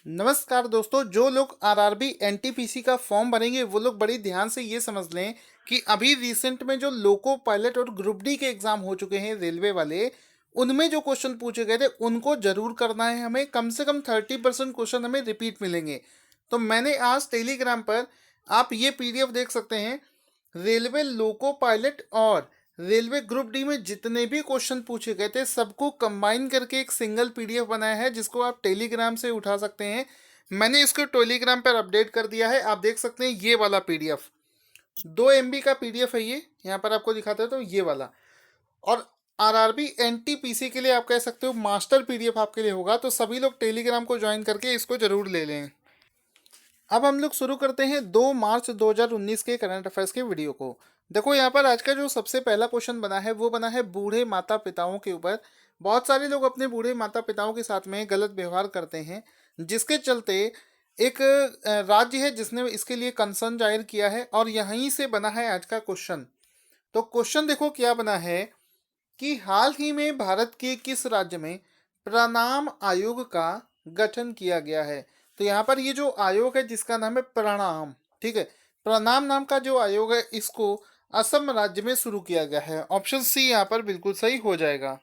नमस्कार दोस्तों। जो लोग आरआरबी एनटीपीसी का फॉर्म भरेंगे वो लोग बड़ी ध्यान से ये समझ लें कि अभी रिसेंट में जो लोको पायलट और ग्रुप डी के एग्जाम हो चुके हैं रेलवे वाले, उनमें जो क्वेश्चन पूछे गए थे उनको जरूर करना है। हमें कम से कम 30% क्वेश्चन हमें रिपीट मिलेंगे। तो मैंने आज टेलीग्राम पर आप ये पीडीएफ देख सकते हैं। रेलवे लोको पायलट और रेलवे ग्रुप डी में जितने भी क्वेश्चन पूछे गए थे सबको कंबाइन करके एक सिंगल पीडीएफ बनाया है, जिसको आप टेलीग्राम से उठा सकते हैं। मैंने इसको टेलीग्राम पर अपडेट कर दिया है। आप देख सकते हैं ये वाला पीडीएफ 2 MB का पीडीएफ है। ये यहाँ पर आपको दिखाता है तो ये वाला। और आरआरबी एनटीपीसी के लिए आप कह सकते हो मास्टर पीडीएफ आपके लिए होगा। तो सभी लोग टेलीग्राम को ज्वाइन करके इसको जरूर ले लें। अब हम लोग शुरू करते हैं 2 मार्च 2019 के करंट अफेयर्स के वीडियो को। देखो यहाँ पर आज का जो सबसे पहला क्वेश्चन बना है वो बना है बूढ़े माता पिताओं के ऊपर। बहुत सारे लोग अपने बूढ़े माता पिताओं के साथ में गलत व्यवहार करते हैं, जिसके चलते एक राज्य है जिसने इसके लिए कंसर्न जाहिर किया है और यहीं से बना है आज का क्वेश्चन। तो क्वेश्चन देखो क्या बना है कि हाल ही में भारत के किस राज्य में प्रणाम आयोग का गठन किया गया है। तो यहाँ पर ये जो आयोग है जिसका नाम है प्रणाम, ठीक है, प्रणाम नाम का जो आयोग है इसको असम राज्य में शुरू किया गया है। ऑप्शन सी यहाँ पर बिल्कुल सही हो जाएगा।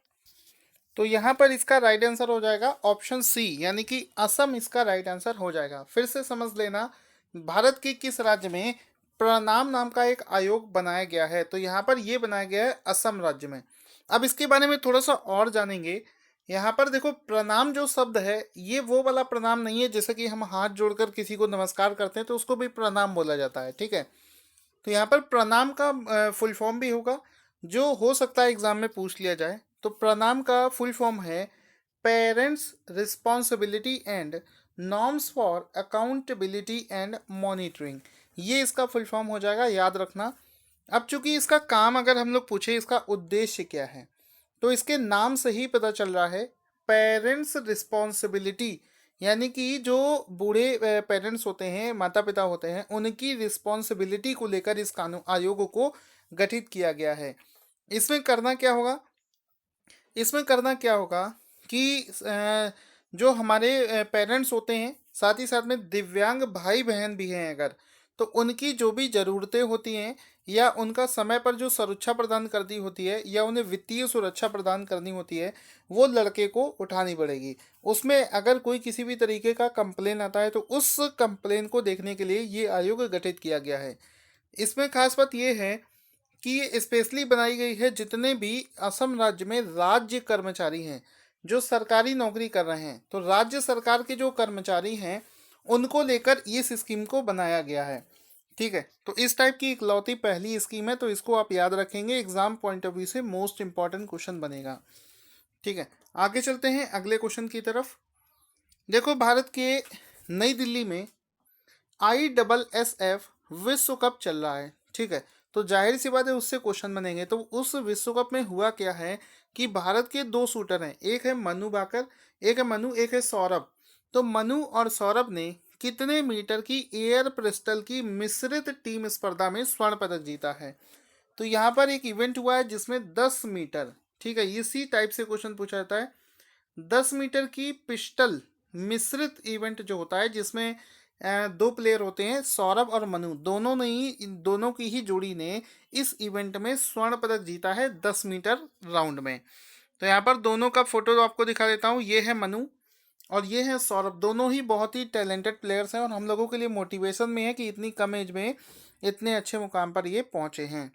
तो यहाँ पर इसका राइट आंसर हो जाएगा ऑप्शन सी, यानी कि असम इसका राइट आंसर हो जाएगा। फिर से समझ लेना, भारत के किस राज्य में प्रणाम नाम का एक आयोग बनाया गया है। तो यहाँ पर ये बनाया गया है असम राज्य में। अब इसके बारे में थोड़ा सा और जानेंगे। यहाँ पर देखो प्रणाम जो शब्द है ये वो वाला प्रणाम नहीं है जैसे कि हम हाथ जोड़कर किसी को नमस्कार करते हैं तो उसको भी प्रणाम बोला जाता है, ठीक है। तो यहाँ पर प्रणाम का फुल फॉर्म भी होगा जो हो सकता है एग्जाम में पूछ लिया जाए। तो प्रणाम का फुल फॉर्म है parents responsibility and norms for accountability and monitoring. ये इसका फुल फॉर्म हो जाएगा, याद रखना। अब चूंकि इसका काम अगर हम लोग पूछे इसका उद्देश्य क्या है, तो इसके नाम से ही पता चल रहा है पेरेंट्स रिस्पॉन्सिबिलिटी, यानी कि जो बूढ़े पेरेंट्स होते हैं, माता पिता होते हैं, उनकी रिस्पॉन्सिबिलिटी को लेकर इस कानून आयोग को गठित किया गया है। इसमें करना क्या होगा, इसमें करना क्या होगा कि जो हमारे पेरेंट्स होते हैं, साथ ही साथ में दिव्यांग भाई बहन भी हैं अगर, तो उनकी जो भी ज़रूरतें होती हैं या उनका समय पर जो सुरक्षा प्रदान करनी होती है या उन्हें वित्तीय सुरक्षा प्रदान करनी होती है वो लड़के को उठानी पड़ेगी। उसमें अगर कोई किसी भी तरीके का कंप्लेन आता है तो उस कंप्लेन को देखने के लिए ये आयोग गठित किया गया है। इसमें खास बात ये है कि ये स्पेशली बनाई गई है जितने भी असम राज्य में राज्य कर्मचारी हैं जो सरकारी नौकरी कर रहे हैं, तो राज्य सरकार के जो कर्मचारी हैं उनको लेकर इस स्कीम को बनाया गया है, ठीक है। तो इस टाइप की इकलौती पहली स्कीम है, तो इसको आप याद रखेंगे, एग्जाम पॉइंट ऑफ व्यू से मोस्ट इंपॉर्टेंट क्वेश्चन बनेगा, ठीक है। आगे चलते हैं अगले क्वेश्चन की तरफ। देखो भारत के नई दिल्ली में ISSF विश्व कप चल रहा है, ठीक है। तो जाहिर सी बात है उससे क्वेश्चन बनेंगे। तो उस विश्व कप में हुआ क्या है कि भारत के 2 शूटर हैं, एक है मनु भाकर, एक है मनु, एक है सौरभ। तो मनु और सौरभ ने कितने मीटर की एयर पिस्टल की मिश्रित टीम स्पर्धा में स्वर्ण पदक जीता है। तो यहाँ पर एक इवेंट हुआ है जिसमें 10 मीटर, ठीक है, इसी टाइप से क्वेश्चन पूछा जाता है। 10 मीटर की पिस्टल मिश्रित इवेंट जो होता है जिसमें 2 प्लेयर होते हैं, सौरभ और मनु, दोनों ने ही, इन दोनों की ही जोड़ी ने इस इवेंट में स्वर्ण पदक जीता है 10 मीटर राउंड में। तो यहाँ पर दोनों का फोटो आपको दिखा देता हूँ। ये है मनु और ये है सौरभ। दोनों ही बहुत ही टैलेंटेड प्लेयर्स हैं और हम लोगों के लिए मोटिवेशन में है कि इतनी कम एज में इतने अच्छे मुकाम पर ये पहुंचे हैं।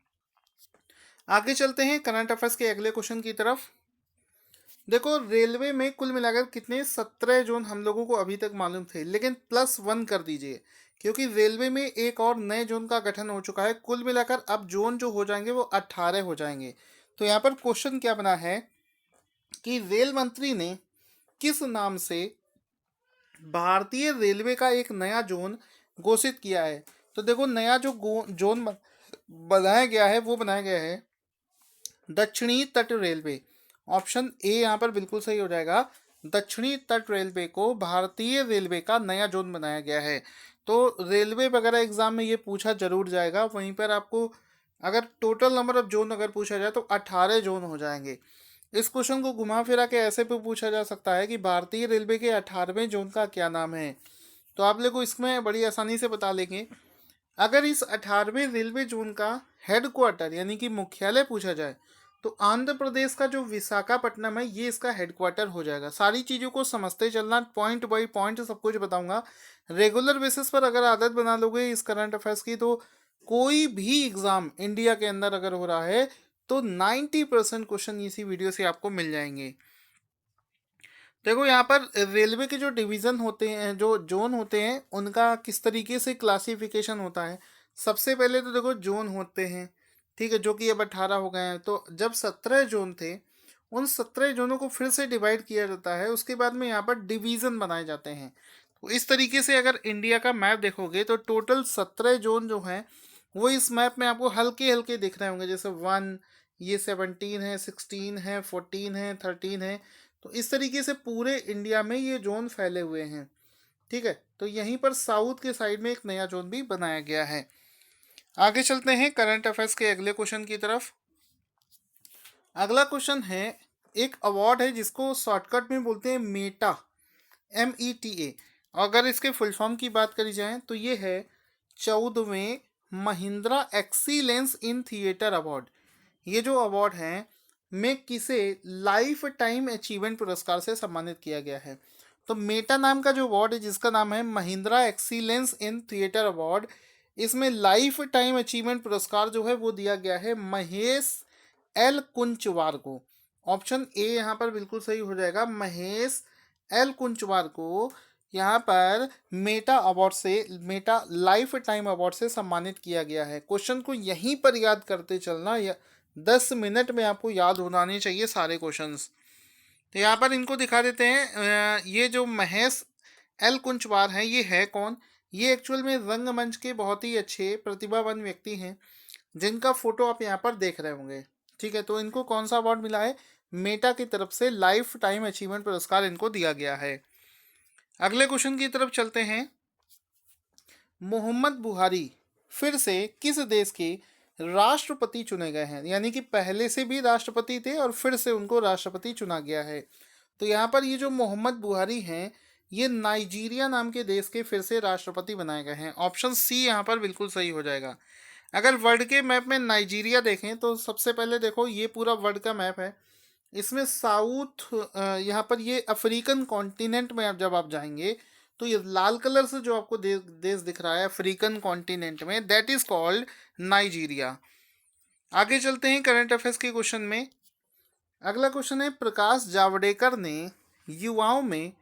आगे चलते हैं करंट अफेयर्स के अगले क्वेश्चन की तरफ। देखो रेलवे में कुल मिलाकर कितने 17 जोन हम लोगों को अभी तक मालूम थे, लेकिन +1 कर दीजिए क्योंकि रेलवे में एक और नए जोन का गठन हो चुका है। कुल मिलाकर अब जोन जो हो जाएंगे वो 18 हो जाएंगे। तो यहाँ पर क्वेश्चन क्या बना है कि रेल मंत्री ने किस नाम से भारतीय रेलवे का एक नया जोन घोषित किया है। तो देखो नया जो जोन बनाया गया है वो बनाया गया है दक्षिणी तट रेलवे। ऑप्शन ए यहाँ पर बिल्कुल सही हो जाएगा। दक्षिणी तट रेलवे को भारतीय रेलवे का नया जोन बनाया गया है। तो रेलवे वगैरह एग्जाम में ये पूछा जरूर जाएगा। वहीं पर आपको अगर टोटल नंबर ऑफ जोन अगर पूछा जाए तो 18 जोन हो जाएंगे। इस क्वेश्चन को घुमा फिरा के ऐसे भी पूछा जा सकता है कि भारतीय रेलवे के 18वें जोन का क्या नाम है। तो आप लोग को इसमें बड़ी आसानी से बता लेंगे। अगर इस 18वें रेलवे जोन का हेडक्वार्टर यानी कि मुख्यालय पूछा जाए तो आंध्र प्रदेश का जो विशाखापट्टनम है ये इसका हेडक्वार्टर हो जाएगा। सारी चीज़ों को समझते चलना, पॉइंट बाई पॉइंट सब कुछ बताऊंगा। रेगुलर बेसिस पर अगर आदत बना लोगे इस करंट अफेयर्स की तो कोई भी एग्जाम इंडिया के अंदर अगर हो रहा है तो 90% क्वेश्चन इसी वीडियो से आपको मिल जाएंगे। देखो यहाँ पर रेलवे के जो डिवीज़न होते हैं, जो जोन होते हैं, उनका किस तरीके से क्लासिफिकेशन होता है। सबसे पहले तो देखो जोन होते हैं, ठीक है, जो कि अब 18 हो गए हैं। तो जब 17 जोन थे उन 17 जोनों को फिर से डिवाइड किया जाता है, उसके बाद में यहाँ पर डिवीज़न बनाए जाते हैं। तो इस तरीके से अगर इंडिया का मैप देखोगे तो टोटल 17 जोन जो हैं वो इस मैप में आपको हल्के हल्के दिख रहे होंगे, जैसे 1, ये 17 है, 16 है, 14 है, 13 है। तो इस तरीके से पूरे इंडिया में ये जोन फैले हुए हैं, ठीक है। तो यहीं पर साउथ के साइड में एक नया जोन भी बनाया गया है। आगे चलते हैं करंट अफेयर्स के अगले क्वेश्चन की तरफ। अगला क्वेश्चन है, एक अवार्ड है जिसको शॉर्टकट में बोलते हैं मेटा, META। अगर इसके फुल फॉर्म की बात करी जाए तो ये है 14वें Mahindra excellence in theatre award. ये जो अवार्ड है में किसे लाइफ टाइम अचीवमेंट पुरस्कार से सम्मानित किया गया है। तो मेटा नाम का जो अवार्ड है जिसका नाम है Mahindra excellence in theatre award, इसमें लाइफ टाइम अचीवमेंट पुरस्कार जो है वो दिया गया है महेश एल कुंचवार को। ऑप्शन ए यहाँ पर बिल्कुल सही हो जाएगा। महेश एल कुंचवार को यहाँ पर मेटा अवार्ड से, मेटा लाइफ टाइम अवार्ड से सम्मानित किया गया है। क्वेश्चन को यहीं पर याद करते चलना, 10 मिनट में आपको याद होने चाहिए सारे क्वेश्चंस। तो यहाँ पर इनको दिखा देते हैं। ये जो महेश एल कुंचवार हैं ये है कौन। ये एक्चुअल में रंगमंच के बहुत ही अच्छे प्रतिभावान व्यक्ति हैं जिनका फोटो आप यहाँ पर देख रहे होंगे, ठीक है। तो इनको कौन सा अवार्ड मिला है, मेटा की तरफ से लाइफ टाइम अचीवमेंट पुरस्कार इनको दिया गया है। अगले क्वेश्चन की तरफ चलते हैं। मोहम्मद बुहारी फिर से किस देश के राष्ट्रपति चुने गए हैं, यानी कि पहले से भी राष्ट्रपति थे और फिर से उनको राष्ट्रपति चुना गया है। तो यहाँ पर ये जो मोहम्मद बुहारी हैं ये नाइजीरिया नाम के देश के फिर से राष्ट्रपति बनाए गए हैं। ऑप्शन सी यहाँ पर बिल्कुल सही हो जाएगा। अगर वर्ल्ड के मैप में नाइजीरिया देखें तो सबसे पहले देखो ये पूरा वर्ल्ड का मैप है, इसमें साउथ यहाँ पर ये अफ्रीकन कॉन्टिनेंट में अब जब आप जाएंगे तो ये लाल कलर से जो आपको देश दिख रहा है अफ्रीकन कॉन्टिनेंट में, दैट इज कॉल्ड नाइजीरिया। आगे चलते हैं करंट अफेयर्स के क्वेश्चन में। अगला क्वेश्चन है, प्रकाश जावड़ेकर ने युवाओं में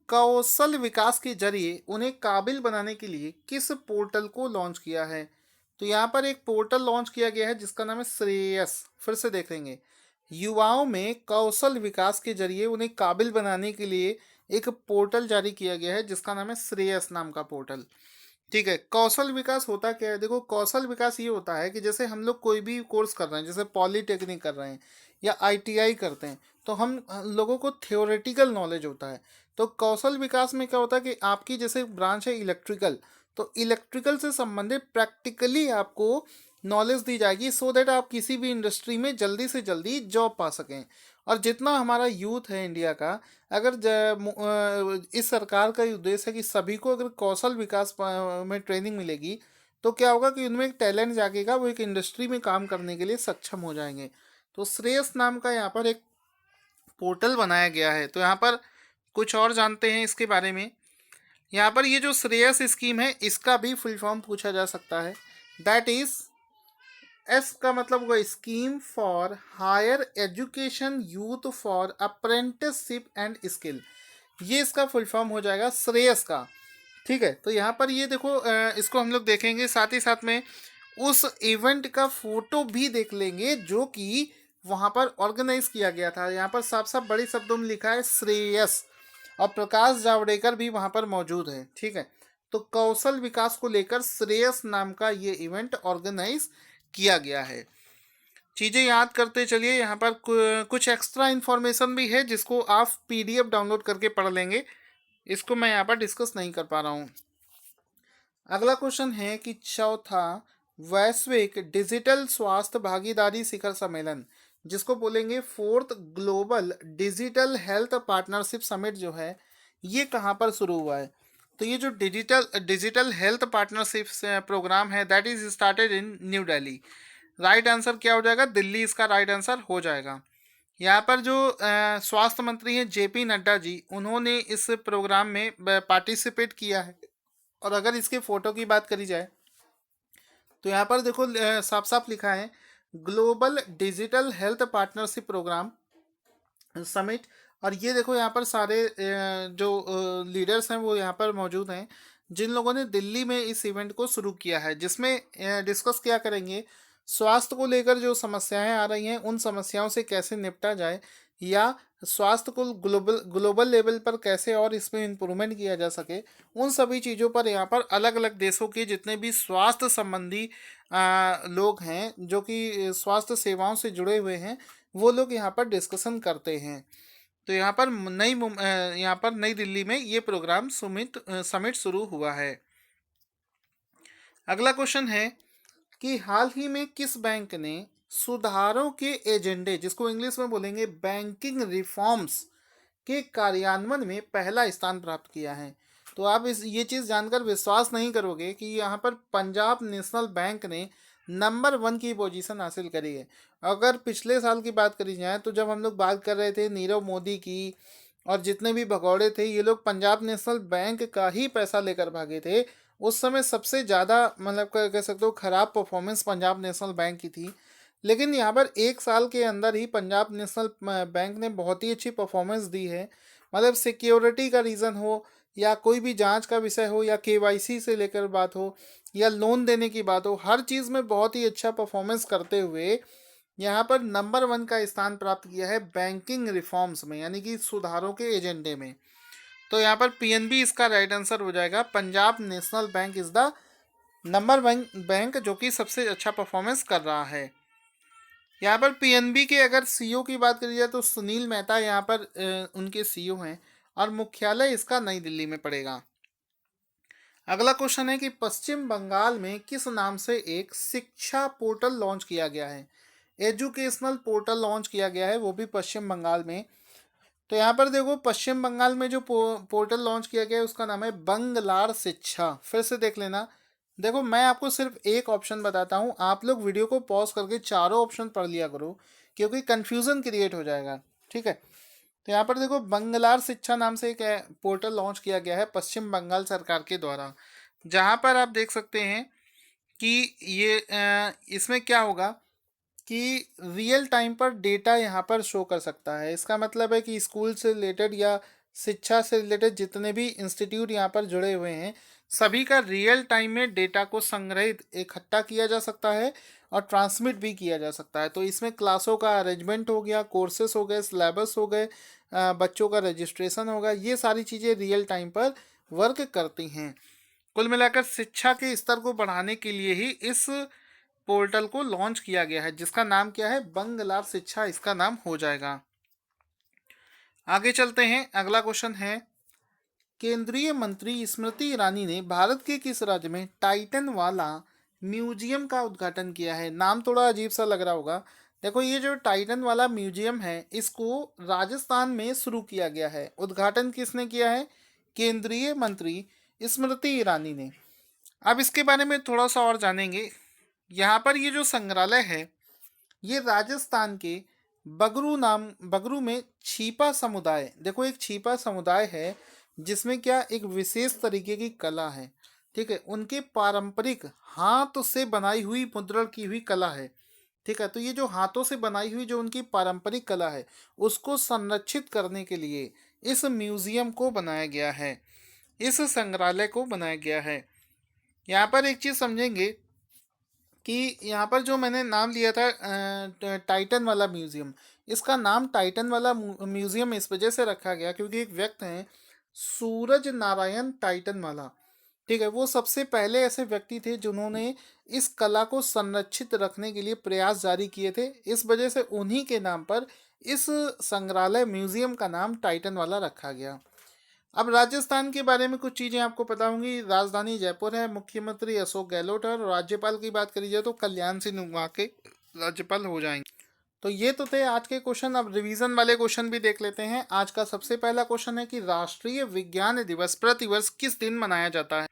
कौशल विकास के जरिए उन्हें काबिल बनाने के लिए किस पोर्टल को लॉन्च किया है। तो यहाँ पर एक पोर्टल लॉन्च किया गया है जिसका नाम है श्रेयस। फिर से देखेंगे, युवाओं में कौशल विकास के जरिए उन्हें काबिल बनाने के लिए एक पोर्टल जारी किया गया है जिसका नाम है श्रेयस नाम का पोर्टल, ठीक है। कौशल विकास होता क्या है, देखो कौशल विकास ये होता है कि जैसे हम लोग कोई भी कोर्स कर रहे हैं, जैसे पॉलीटेक्निक कर रहे हैं या ITI करते हैं, तो हम लोगों को थियोरेटिकल नॉलेज होता है। तो कौशल विकास में क्या होता है कि आपकी जैसे ब्रांच है इलेक्ट्रिकल, तो इलेक्ट्रिकल से संबंधित प्रैक्टिकली आपको नॉलेज दी जाएगी सो दैट आप किसी भी इंडस्ट्री में जल्दी से जल्दी जॉब पा सकें। और जितना हमारा यूथ है इंडिया का, अगर इस सरकार का उद्देश्य है कि सभी को अगर कौशल विकास में ट्रेनिंग मिलेगी तो क्या होगा कि उनमें एक टैलेंट जागेगा, वो एक इंडस्ट्री में काम करने के लिए सक्षम हो जाएंगे। तो श्रेयस नाम का यहाँ पर एक पोर्टल बनाया गया है। तो यहाँ पर कुछ और जानते हैं इसके बारे में। यहाँ पर ये जो श्रेयस स्कीम है इसका भी फुल फॉर्म पूछा जा सकता है, दैट इज एस का मतलब होगा scheme for higher education youth for apprenticeship and skill. ये इसका फुल फॉर्म हो जाएगा श्रेयस का, ठीक है। तो यहाँ पर ये देखो इसको हम लोग देखेंगे, साथ ही साथ में उस इवेंट का फोटो भी देख लेंगे जो कि वहाँ पर ऑर्गेनाइज किया गया था। यहाँ पर साफ साफ बड़े शब्दों में लिखा है श्रेयस, और प्रकाश जावड़ेकर भी वहाँ पर मौजूद है, ठीक है। तो कौशल विकास को लेकर श्रेयस नाम का ये इवेंट ऑर्गेनाइज किया गया है। चीज़ें याद करते चलिए। यहाँ पर कुछ एक्स्ट्रा इन्फॉर्मेशन भी है जिसको आप PDF डाउनलोड करके पढ़ लेंगे, इसको मैं यहाँ पर डिस्कस नहीं कर पा रहा हूँ। अगला क्वेश्चन है कि चौथा वैश्विक डिजिटल स्वास्थ्य भागीदारी शिखर सम्मेलन जिसको बोलेंगे fourth global digital health partnership summit जो है, ये कहाँ पर शुरू हुआ है? तो ये जो digital digital health partnership programme है, that is started in New Delhi. Right answer क्या हो जाएगा? दिल्ली इसका राइट आंसर हो जाएगा। यहाँ पर जो स्वास्थ्य मंत्री हैं जेपी नड्डा जी, उन्होंने इस प्रोग्राम में पार्टिसिपेट किया है। और अगर इसके फोटो की बात करी जाए तो यहाँ पर देखो साफ साफ लिखा है global digital health partnership programme summit. और ये देखो यहाँ पर सारे जो लीडर्स हैं वो यहाँ पर मौजूद हैं, जिन लोगों ने दिल्ली में इस इवेंट को शुरू किया है, जिसमें डिस्कस क्या करेंगे, स्वास्थ्य को लेकर जो समस्याएं आ रही हैं उन समस्याओं से कैसे निपटा जाए, या स्वास्थ्य को ग्लोबल ग्लोबल लेवल पर कैसे और इसमें इम्प्रूवमेंट किया जा सके। उन सभी चीज़ों पर यहाँ पर अलग अलग देशों के जितने भी स्वास्थ्य संबंधी लोग हैं, जो कि स्वास्थ्य सेवाओं से जुड़े हुए हैं, वो लोग यहाँ पर डिस्कशन करते हैं। तो यहाँ पर यहाँ पर नई दिल्ली में ये प्रोग्राम समिट शुरू हुआ है। अगला क्वेश्चन है कि हाल ही में किस बैंक ने सुधारों के एजेंडे, जिसको इंग्लिश में बोलेंगे बैंकिंग रिफॉर्म्स, के कार्यान्वयन में पहला स्थान प्राप्त किया है? तो आप ये चीज़ जानकर विश्वास नहीं करोगे कि यहाँ पर पंजाब नेशनल बैंक ने नंबर 1 की पोजीशन हासिल करी है। अगर पिछले साल की बात करी जाए तो जब हम लोग बात कर रहे थे नीरव मोदी की और जितने भी भगौड़े थे, ये लोग पंजाब नेशनल बैंक का ही पैसा लेकर भागे थे। उस समय सबसे ज़्यादा मतलब कह सकते हो खराब परफॉर्मेंस पंजाब नेशनल बैंक की थी। लेकिन यहाँ पर एक साल के अंदर ही पंजाब नेशनल बैंक ने बहुत ही अच्छी परफॉर्मेंस दी है। मतलब सिक्योरिटी का रीज़न हो, या कोई भी जांच का विषय हो, या केवाईसी से लेकर बात हो, या लोन देने की बात हो, हर चीज़ में बहुत ही अच्छा परफॉर्मेंस करते हुए यहाँ पर नंबर 1 का स्थान प्राप्त किया है बैंकिंग रिफॉर्म्स में, यानी कि सुधारों के एजेंडे में। तो यहाँ पर पीएनबी इसका राइट आंसर हो जाएगा। Punjab national bank is the number 1 bank जो कि सबसे अच्छा परफॉर्मेंस कर रहा है। यहाँ पर पीएनबी के अगर सीईओ की बात करी जाए तो सुनील मेहता यहाँ पर उनके सीईओ हैं, और मुख्यालय इसका नई दिल्ली में पड़ेगा। अगला क्वेश्चन है कि पश्चिम बंगाल में किस नाम से एक शिक्षा पोर्टल लॉन्च किया गया है? एजुकेशनल पोर्टल लॉन्च किया गया है, वो भी पश्चिम बंगाल में। तो यहाँ पर देखो पश्चिम बंगाल में जो पोर्टल लॉन्च किया गया है उसका नाम है बंगलार शिक्षा। फिर से देख लेना। देखो मैं आपको सिर्फ एक ऑप्शन बताता हूँ, आप लोग वीडियो को पॉज करके चारों ऑप्शन पढ़ लिया करो, क्योंकि कन्फ्यूज़न क्रिएट हो जाएगा। ठीक है, तो यहाँ पर देखो बंगलार शिक्षा नाम से एक पोर्टल लॉन्च किया गया है पश्चिम बंगाल सरकार के द्वारा, जहाँ पर आप देख सकते हैं कि ये इसमें क्या होगा कि रियल टाइम पर डेटा यहाँ पर शो कर सकता है। इसका मतलब है कि स्कूल से रिलेटेड या शिक्षा से रिलेटेड जितने भी इंस्टीट्यूट यहाँ पर जुड़े हुए हैं, सभी का रियल टाइम में डेटा को संग्रहित इकट्ठा किया जा सकता है और ट्रांसमिट भी किया जा सकता है। तो इसमें क्लासों का अरेंजमेंट हो गया, कोर्सेस हो गए, सिलेबस हो गए, बच्चों का रजिस्ट्रेशन होगा, ये सारी चीज़ें रियल टाइम पर वर्क करती हैं। कुल मिलाकर शिक्षा के स्तर को बढ़ाने के लिए ही इस पोर्टल को लॉन्च किया गया है, जिसका नाम क्या है? बंगलार शिक्षा इसका नाम हो जाएगा। आगे चलते हैं। अगला क्वेश्चन है केंद्रीय मंत्री स्मृति ईरानी ने भारत के किस राज्य में टाइटन वाला म्यूजियम का उद्घाटन किया है? नाम थोड़ा अजीब सा लग रहा होगा। देखो ये जो टाइटन वाला म्यूजियम है इसको राजस्थान में शुरू किया गया है। उद्घाटन किसने किया है? केंद्रीय मंत्री स्मृति ईरानी ने। अब इसके बारे में थोड़ा सा और जानेंगे। यहाँ पर ये जो संग्रहालय है ये राजस्थान के बगरू में छिपा समुदाय, देखो एक छिपा समुदाय है जिसमें क्या एक विशेष तरीके की कला है। ठीक है, उनके पारंपरिक हाथ से बनाई हुई मुद्रण की हुई कला है। ठीक है, तो ये जो हाथों से बनाई हुई जो उनकी पारंपरिक कला है उसको संरक्षित करने के लिए इस म्यूजियम को बनाया गया है, इस संग्रहालय को बनाया गया है। यहाँ पर एक चीज़ समझेंगे कि यहाँ पर जो मैंने नाम लिया था टाइटन वाला म्यूज़ियम, इसका नाम टाइटन वाला म्यूज़ियम इस वजह से रखा गया क्योंकि एक व्यक्ति हैं सूरज नारायण टाइटन वाला। ठीक है, वो सबसे पहले ऐसे व्यक्ति थे जिन्होंने इस कला को संरक्षित रखने के लिए प्रयास जारी किए थे। इस वजह से उन्हीं के नाम पर इस संग्रहालय म्यूज़ियम का नाम टाइटन वाला रखा गया। अब राजस्थान के बारे में कुछ चीज़ें आपको पता होंगी। राजधानी जयपुर है, मुख्यमंत्री अशोक गहलोत है, और राज्यपाल की बात करी जाए तो कल्याण सिंह वहाँ के राज्यपाल हो जाएंगे। तो ये तो थे आज के क्वेश्चन। अब रिवीजन वाले क्वेश्चन भी देख लेते हैं। आज का सबसे पहला क्वेश्चन है कि राष्ट्रीय विज्ञान दिवस प्रतिवर्ष किस दिन मनाया जाता है?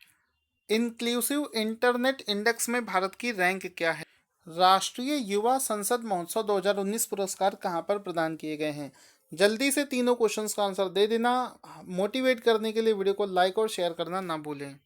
इंक्लूसिव इंटरनेट इंडेक्स में भारत की रैंक क्या है? राष्ट्रीय युवा संसद महोत्सव 2019 पुरस्कार कहाँ पर प्रदान किए गए हैं? जल्दी से तीनों क्वेश्चंस का आंसर दे देना। मोटिवेट करने के लिए वीडियो को लाइक और शेयर करना ना भूलें।